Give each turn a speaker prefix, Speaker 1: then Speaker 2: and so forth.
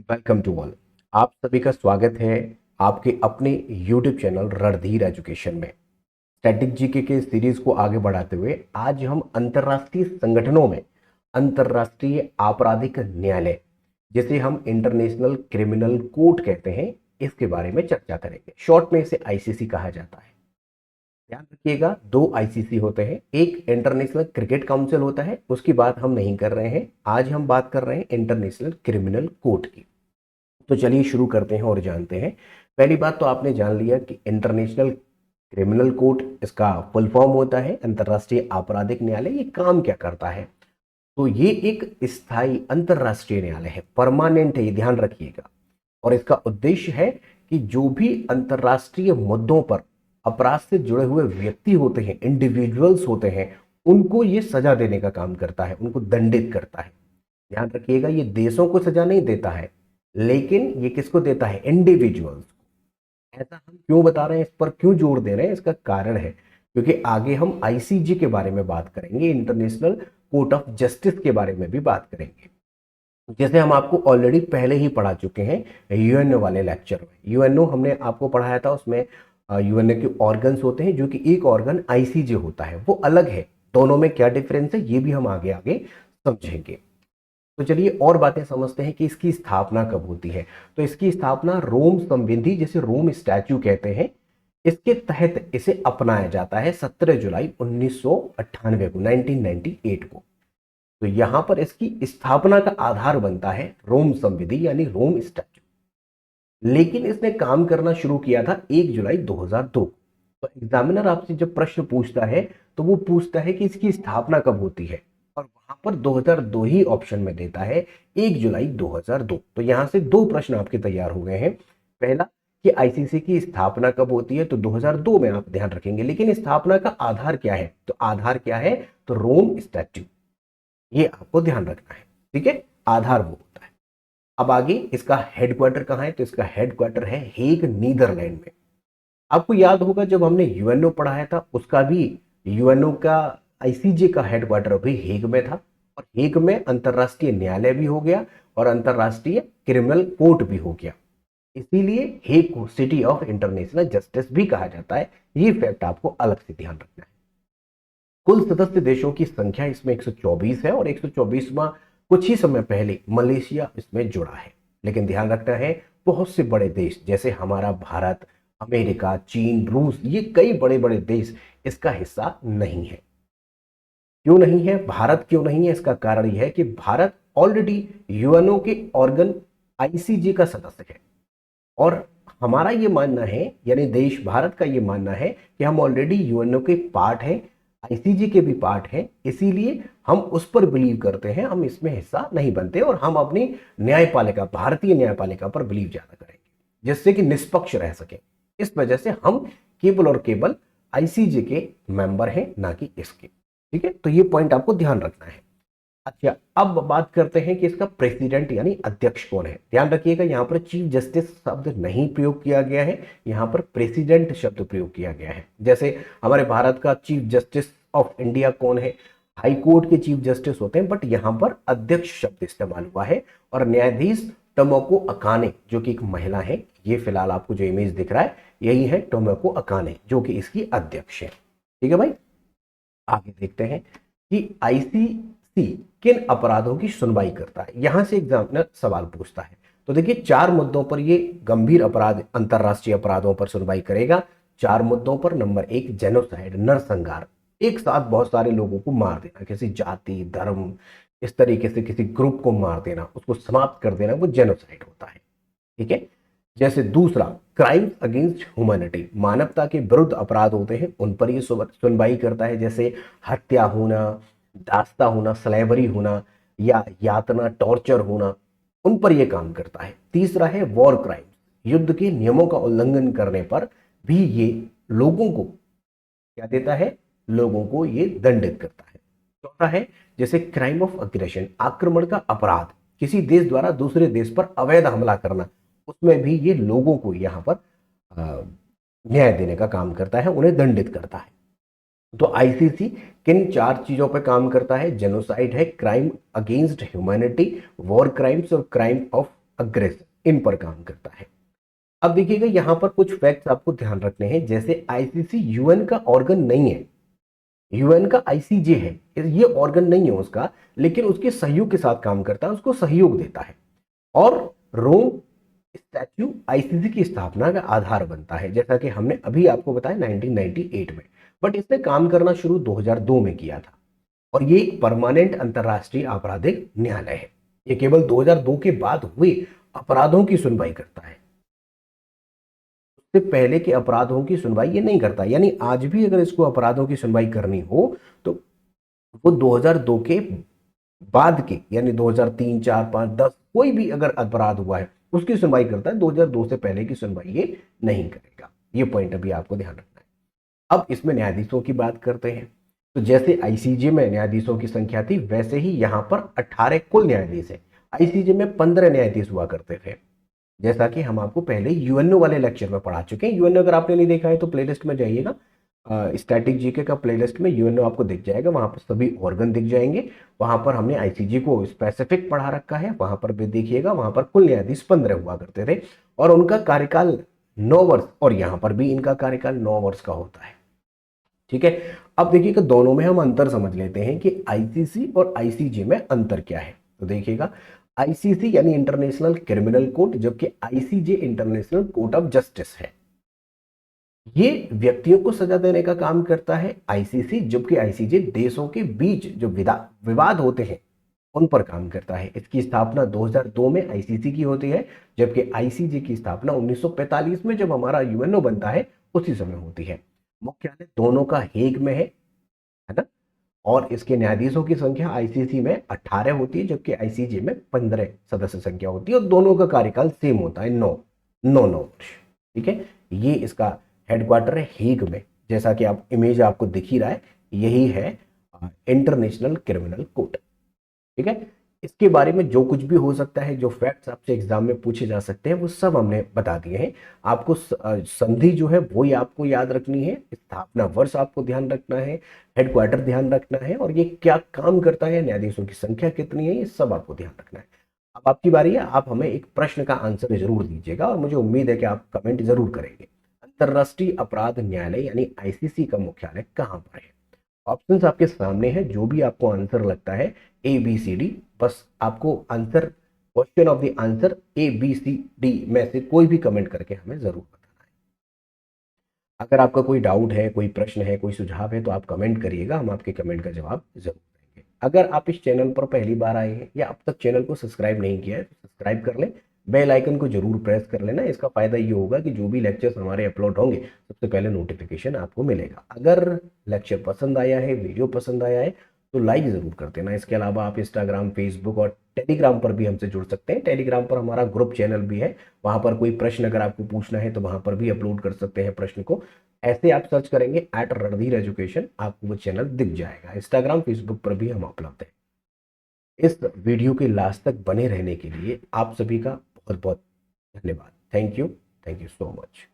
Speaker 1: Welcome to all. आप सभी का स्वागत है आपके अपने यूट्यूब चैनल रणधीर एजुकेशन में। स्टैटिक जीके के सीरीज को आगे बढ़ाते हुए आज हम अंतर्राष्ट्रीय संगठनों में अंतर्राष्ट्रीय आपराधिक न्यायालय, जिसे हम इंटरनेशनल क्रिमिनल कोर्ट कहते हैं, इसके बारे में चर्चा करेंगे। शॉर्ट में इसे आईसीसी कहा जाता है। ध्यान रखिएगा, दो आईसीसी होते हैं, एक इंटरनेशनल क्रिकेट काउंसिल होता है, उसकी बात हम नहीं कर रहे हैं। आज हम बात कर रहे हैं इंटरनेशनल क्रिमिनल कोर्ट की। तो चलिए शुरू करते हैं और जानते हैं। पहली बात तो आपने जान लिया कि इंटरनेशनल क्रिमिनल कोर्ट, इसका फुल फॉर्म होता है अंतर्राष्ट्रीय आपराधिक न्यायालय। ये काम क्या करता है? तो ये एक स्थायी अंतर्राष्ट्रीय न्यायालय है, परमानेंट है, ये ध्यान रखिएगा। और इसका उद्देश्य है कि जो भी अंतर्राष्ट्रीय मुद्दों पर अपराध से जुड़े हुए व्यक्ति होते हैं, इंडिविजुअल्स होते हैं, उनको ये सजा देने का काम करता है, उनको दंडित करता है। ध्यान रखिएगा, ये देशों को सजा नहीं देता है, लेकिन ये किसको देता है? इंडिविजुअल्स को। ऐसा हम क्यों बता रहे हैं, इस पर क्यों जोर दे रहे हैं? इसका कारण है क्योंकि आगे हम आईसीजे के बारे में बात करेंगे, इंटरनेशनल कोर्ट ऑफ जस्टिस के बारे में भी बात करेंगे, जैसे हम आपको ऑलरेडी पहले ही पढ़ा चुके हैं यूएनओ वाले लेक्चर में। यूएनओ हमने आपको पढ़ाया था, उसमें यूएनओ के ऑर्गन्स होते हैं, जो कि एक ऑर्गन आईसीजे होता है, वो अलग है। दोनों में क्या डिफरेंस है, ये भी हम आगे आगे समझेंगे। तो चलिए और बातें समझते हैं कि इसकी स्थापना कब होती है। तो इसकी स्थापना रोम संविधि, जिसे रोम स्टैच्यू कहते हैं, इसके तहत इसे अपनाया जाता है 17 जुलाई 1998 को, 1998 को। तो यहां पर इसकी स्थापना का आधार बनता है रोम संविधि यानी रोम स्टैच्यू। लेकिन इसने काम करना शुरू किया था 1 जुलाई 2002। तो एग्जामिनर आपसे जब प्रश्न पूछता है तो वो पूछता है कि इसकी स्थापना कब होती है, और वहां पर 2002 ही ऑप्शन में देता है, 1 जुलाई 2002। तो यहां से दो प्रश्न आपके तैयार हो गए हैं। पहला कि आईसीसी की स्थापना कब होती है, तो 2002 में आप ध्यान रखेंगे। लेकिन स्थापना का आधार क्या है? तो आधार क्या है? तो रोम स्टैच्यू, ये आपको ध्यान रखना है। ठीक है, आधार वो होता है। अब आगे इसका हेडक्वार्टर कहां है? तो इसका हेडक्वार्टर है हेग, नीदरलैंड में। आपको याद होगा जब हमने यूएनओ पढ़ाया था, उसका भी यूएनओ का आईसीजे का हेडक्वार्टर भी हेग में था, और हेग में अंतरराष्ट्रीय न्यायालय भी हो गया और अंतरराष्ट्रीय क्रिमिनल कोर्ट भी हो गया। इसीलिए हेग को सिटी ऑफ इंटरनेशनल जस्टिस भी कहा जाता है। ये फैक्ट आपको अलग से ध्यान रखना है। कुल सदस्य देशों की संख्या इसमें 124 है, और 124वां कुछ ही समय पहले मलेशिया इसमें जुड़ा है। लेकिन ध्यान रखना है, बहुत से बड़े देश जैसे हमारा भारत, अमेरिका, चीन, रूस, ये कई बड़े बड़े देश इसका हिस्सा नहीं है। क्यों नहीं है? भारत क्यों नहीं है? इसका कारण यह है कि भारत ऑलरेडी यूएनओ के ऑर्गन आईसीजे का सदस्य है, और हमारा ये मानना है, यानी देश भारत का ये मानना है कि हम ऑलरेडी यूएनओ के पार्ट हैं, आईसीजे के भी पार्ट हैं, इसीलिए हम उस पर बिलीव करते हैं, हम इसमें हिस्सा नहीं बनते, और हम अपनी न्यायपालिका, भारतीय न्यायपालिका पर बिलीव ज्यादा करेंगे, जिससे कि निष्पक्ष रह सके। इस वजह से हम केवल और केवल आईसीजे के मेंबर हैं, ना कि इसके। ठीक है, तो ये पॉइंट आपको ध्यान रखना है। अच्छा, अब बात करते हैं कि इसका प्रेसिडेंट यानी अध्यक्ष कौन है। ध्यान रखिएगा, यहां पर चीफ जस्टिस शब्द नहीं प्रयोग किया गया है, यहां पर प्रेसिडेंट शब्द प्रयोग किया गया है। जैसे हमारे भारत का चीफ जस्टिस ऑफ इंडिया कौन है? हाई कोर्ट के चीफ जस्टिस होते हैं, बट यहां पर अध्यक्ष शब्द इस्तेमाल हुआ है। और न्यायाधीश टोमोको अकाने, जो कि एक महिला है, ये फिलहाल आपको जो इमेज दिख रहा है यही है टोमोको अकाने, जो कि इसकी अध्यक्ष है। ठीक है भाई, आगे देखते हैं कि आईसीसी किन अपराधों की सुनवाई करता है। यहां से एग्जामिनर सवाल पूछता है। तो देखिए, चार मुद्दों पर ये गंभीर अपराध, अंतरराष्ट्रीय अपराधों पर सुनवाई करेगा। चार मुद्दों पर। नंबर एक, जेनोसाइड, नरसंहार, एक साथ बहुत सारे लोगों को मार देना, किसी जाति, धर्म, इस तरीके से किसी ग्रुप को मार देना, उसको समाप्त कर देना, वो जेनोसाइड होता है। ठीक है। जैसे दूसरा, क्राइम अगेंस्ट ह्यूमैनिटी, मानवता के विरुद्ध अपराध होते हैं, उन पर ये सुनवाई करता है, जैसे हत्या होना, दास्ता होना, स्लेवरी होना, या यातना, टॉर्चर होना, उन पर यह काम करता है। तीसरा है वॉर क्राइम, युद्ध के नियमों का उल्लंघन करने पर भी ये लोगों को क्या देता है? लोगों को ये दंडित करता है। चौथा है जैसे क्राइम ऑफ अग्रेशन, आक्रमण का अपराध, किसी देश द्वारा दूसरे देश पर अवैध हमला करना, उसमें भी ये लोगों को यहां पर न्याय देने का काम करता है, उन्हें दंडित करता है। तो आईसीसी किन चार चीजों पर काम करता है? जेनोसाइड है, crime against humanity, war crimes और क्राइम ऑफ अग्रेशन इन पर काम करता है। अब देखिएगा यहां पर कुछ फैक्ट्स आपको ध्यान रखने हैं। जैसे आईसीसी यूएन का ऑर्गन नहीं है, यूएन का आईसीजे है, ये ऑर्गन नहीं है उसका, लेकिन उसके सहयोग के साथ काम करता है, उसको सहयोग देता है। और रोम स्टैच्यू आईसीसी की स्थापना का आधार बनता है, जैसा कि हमने अभी आपको बताया 1998 में। बट इसने काम करना शुरू 2002 में किया था और ये एक परमानेंट अंतर्राष्ट्रीय आपराधिक न्यायालय है। ये केवल 2002 के बाद हुए अपराधों की सुनवाई करता है, उससे पहले के अपराधों की सुनवाई ये नहीं करता। यानी आज भी अगर इसको अपराधों की सुनवाई करनी हो तो वो 2002 के बाद के, यानी 2003, 4, 5, 10 कोई भी अगर अपराध हुआ है उसकी सुनवाई करता है। 2002 से पहले की सुनवाई ये नहीं करेगा। ये पॉइंट अभी आपको ध्यान रखना है। अब इसमें न्यायाधीशों की बात करते हैं। तो जैसे आईसीजे में न्यायाधीशों की संख्या थी, वैसे ही यहां पर 18 कुल न्यायाधीश है। आईसीजे में 15 न्यायाधीश हुआ करते थे, जैसा कि हम आपको पहले यूएनओ वाले लेक्चर में पढ़ा चुके हैं। यूएनओ अगर आपने नहीं देखा है तो प्लेलिस्ट में जाइएगा, स्टैटिक जीके का प्लेलिस्ट में यूएनओ आपको दिख जाएगा, वहां पर सभी ऑर्गन दिख जाएंगे। वहां पर हमने आईसीजी को स्पेसिफिक पढ़ा रखा है, वहां पर भी देखिएगा। वहां पर कुल न्यायाधीश 15 हुआ करते थे और उनका कार्यकाल 9 वर्ष, और यहां पर भी इनका कार्यकाल 9 वर्ष का होता है। ठीक है, अब देखिएगा दोनों में हम अंतर समझ लेते हैं कि आईसीसी और आईसीजे में अंतर क्या है। तो देखिएगा आईसीसी यानी इंटरनेशनल क्रिमिनल कोर्ट, जबकि ICJ international court of justice है। ये व्यक्तियों को सजा देने का काम करता है आईसीसी, जबकि आईसीजे देशों के बीच जो विवाद होते हैं उन पर काम करता है। इसकी स्थापना 2002 में आईसीसी की होती है, जबकि आईसीजे की स्थापना 1945 में जब हमारा यूएनओ बनता है उसी समय होती है। मुख्यालय दोनों का हेग में है ना। और इसके न्यायाधीशों की संख्या आईसीसी में 18 होती है, जबकि आईसीजे में 15 सदस्य संख्या होती है, और दोनों का कार्यकाल सेम होता है, 9 वर्ष। ठीक है, ये इसका हेडक्वार्टर है हेग में, जैसा कि आप इमेज आपको दिख ही रहा है, यही है इंटरनेशनल क्रिमिनल कोर्ट। ठीक है, इसके बारे में जो कुछ भी हो सकता है, जो फैक्ट्स आपसे एग्जाम में पूछे जा सकते हैं, वो सब हमने बता दिए हैं। आपको संधि जो है वो ही आपको याद रखनी है, स्थापना वर्ष आपको ध्यान रखना है, हेडक्वार्टर ध्यान रखना है, और ये क्या काम करता है, न्यायाधीशों की संख्या कितनी है, ये सब आपको ध्यान रखना है। अब आपकी बारी है, आप हमें एक प्रश्न का आंसर जरूर दीजिएगा और मुझे उम्मीद है कि आप कमेंट जरूर करेंगे। अंतरराष्ट्रीय अपराध न्यायालय यानी आईसीसी का मुख्यालय कहां पर है? ऑप्शंस आपके सामने है, जो भी आपको आंसर लगता है ABCD, बस आपको answer, question of the answer ABCD में से कोई भी कमेंट करके हमें जरूर बताना है। अगर आपका कोई डाउट है, कोई प्रश्न है, कोई सुझाव है तो आप कमेंट करिएगा, हम आपके कमेंट का जवाब जरूर देंगे। अगर आप इस चैनल पर पहली बार आए हैं या अब तक चैनल को सब्सक्राइब नहीं किया है तो सब्सक्राइब कर लें, बेल आइकन को जरूर प्रेस कर लेना। इसका फायदा ये होगा कि जो भी लेक्चर्स हमारे अपलोड होंगे सबसे पहले नोटिफिकेशन आपको मिलेगा। अगर लेक्चर पसंद आया है, वीडियो पसंद आया है तो लाइक जरूर कर देना। इसके अलावा आप इंस्टाग्राम, फेसबुक और टेलीग्राम पर भी हमसे जुड़ सकते हैं। टेलीग्राम पर हमारा ग्रुप चैनल भी है, वहां पर कोई प्रश्न अगर आपको पूछना है तो वहां पर भी अपलोड कर सकते हैं प्रश्न को। ऐसे आप सर्च करेंगे @रणधीर एजुकेशन, आपको वो चैनल दिख जाएगा। इंस्टाग्राम, फेसबुक पर भी हम उपलब्ध हैं। इस वीडियो के लास्ट तक बने रहने के लिए आप सभी का बहुत बहुत धन्यवाद। Thank you so much.